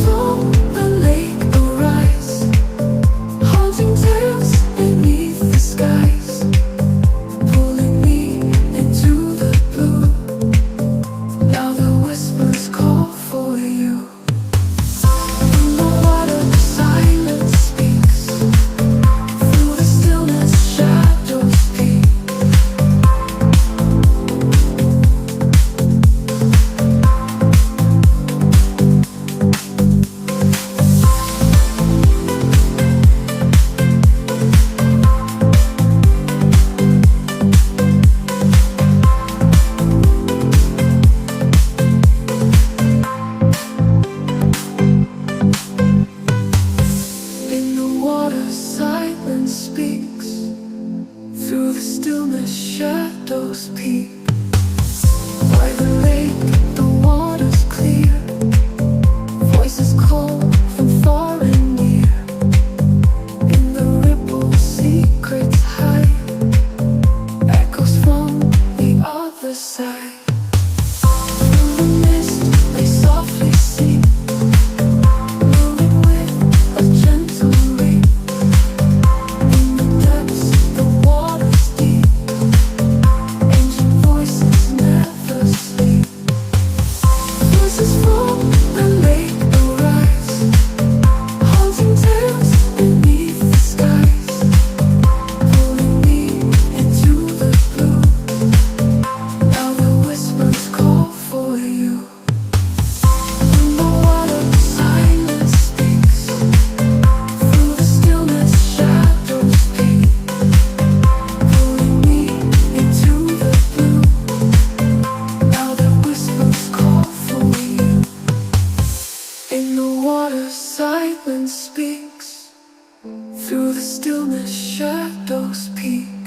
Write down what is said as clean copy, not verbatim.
from the lake arise, haunting tales beneath the skies, pulling me into the blue. Now the whispers call for you. In the water, silence speaks. Through the stillness, shadows peek. In the water, silence speaks. Through the stillness, shadows peep. By the lake, the water's clear. Voices call from far and near. In the ripples, secrets hide. Echoes from the other side. Through the mist, they softly sing, moving with a gentle ring. In the depths, the water's deep. Ancient voices never sleep. Voices from the lake arise, haunting tales beneath the skies, pulling me into the blue. Now the whispers call for you. In the water, silence speaks. Through the stillness, shadows peek. Pulling me into the blue. Now the whispers call for you. In the water, silence speaks. Through the stillness, shadows peek.